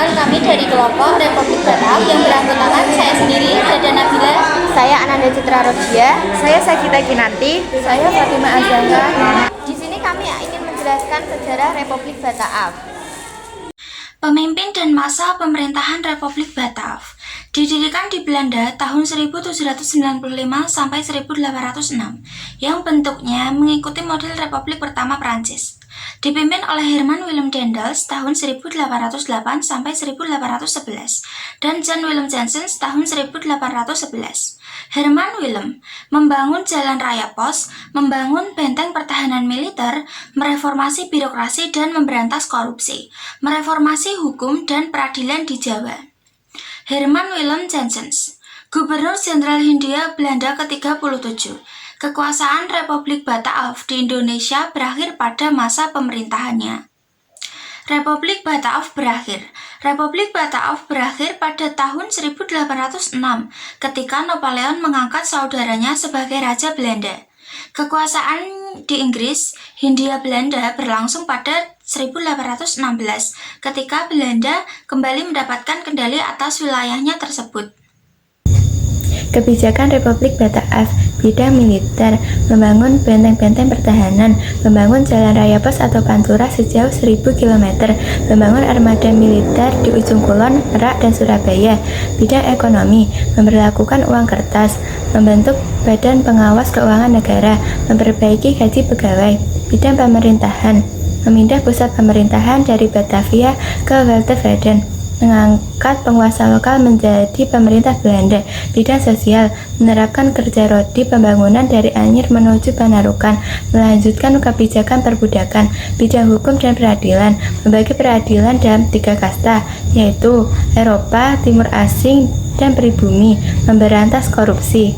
Perkenalkan, kami dari kelompok Republik Batak yang beranggotakan saya sendiri, Zada Nabila. Saya Ananda Citra Rodia. Saya Sagita Kinanti. Saya Fatima Azhara. Di sini kami ingin menjelaskan sejarah Republik Batak. Pemimpin dan masa pemerintahan Republik Batak didirikan di Belanda tahun 1795 sampai 1806 yang bentuknya mengikuti model Republik pertama Prancis. Dipimpin oleh Herman Willem Daendels tahun 1808 sampai 1811 dan Jan Willem Janssens tahun 1811. Herman Willem membangun jalan raya pos, membangun benteng pertahanan militer, mereformasi birokrasi dan memberantas korupsi, mereformasi hukum dan peradilan di Jawa. Herman Willem Janssens, Gubernur Jenderal Hindia Belanda ke-37. Kekuasaan Republik Batak di Indonesia berakhir pada masa pemerintahannya. Republik Batak berakhir. Republik Batak berakhir pada tahun 1806 ketika Napoleon mengangkat saudaranya sebagai Raja Belanda. Kekuasaan di Inggris, Hindia Belanda berlangsung pada 1816 ketika Belanda kembali mendapatkan kendali atas wilayahnya tersebut. Kebijakan Republik Batak bidang militer, membangun benteng-benteng pertahanan, membangun jalan raya pos atau pantura sejauh 1000 km, membangun armada militer di ujung kulon, Merak, dan Surabaya. Bidang ekonomi, memberlakukan uang kertas, membentuk badan pengawas keuangan negara, memperbaiki gaji pegawai. Bidang pemerintahan, memindah pusat pemerintahan dari Batavia ke Waltewaden, mengangkat penguasa lokal menjadi pemerintah Belanda. Bidang sosial, menerapkan kerja rodi pembangunan dari Anyer menuju Panarukan, melanjutkan kebijakan perbudakan. Bidang hukum dan peradilan, membagi peradilan dalam 3 kasta, yaitu Eropa, Timur Asing, dan pribumi, memberantas korupsi.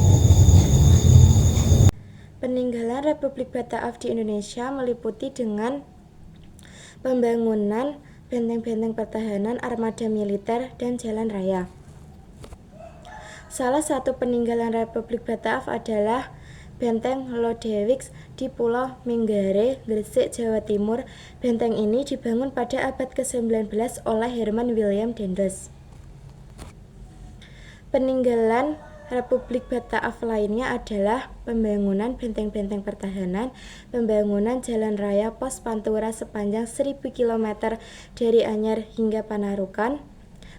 Peninggalan Republik Batak di Indonesia meliputi dengan pembangunan benteng-benteng pertahanan, armada militer, dan jalan raya. Salah satu peninggalan Republik Batak adalah Benteng Lodewijk di Pulau Menggare, Gresik, Jawa Timur. Benteng ini dibangun pada abad ke-19 oleh Herman Willem Daendels. Peninggalan Republik Batak lainnya adalah pembangunan benteng-benteng pertahanan, pembangunan jalan raya pos pantura sepanjang 1000 km dari Anyer hingga Panarukan,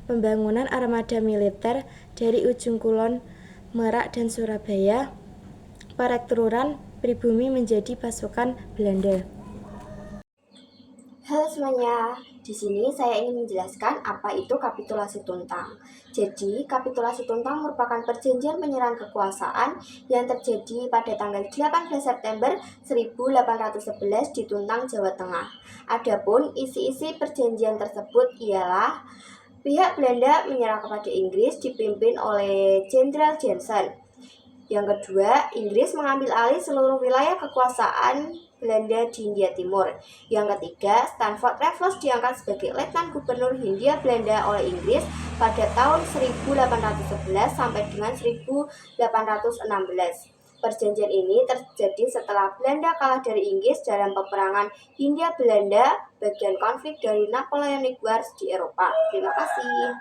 pembangunan armada militer dari ujung kulon, Merak, dan Surabaya, perekrutan pribumi menjadi pasukan Belanda. Halo semuanya, di sini saya ingin menjelaskan apa itu kapitulasi Tuntang. Jadi, kapitulasi Tuntang merupakan perjanjian penyerahan kekuasaan yang terjadi pada tanggal 18 September 1811 di Tuntang, Jawa Tengah. Adapun isi-isi perjanjian tersebut ialah pihak Belanda menyerah kepada Inggris dipimpin oleh Jenderal Janssen. Yang kedua, Inggris mengambil alih seluruh wilayah kekuasaan Belanda di Hindia Timur. Yang ketiga, Stafford Raffles diangkat sebagai Letnan Gubernur Hindia Belanda oleh Inggris pada tahun 1811 sampai dengan 1816. Perjanjian ini terjadi setelah Belanda kalah dari Inggris dalam peperangan Hindia Belanda, bagian konflik dari Napoleonic Wars di Eropa. Terima kasih.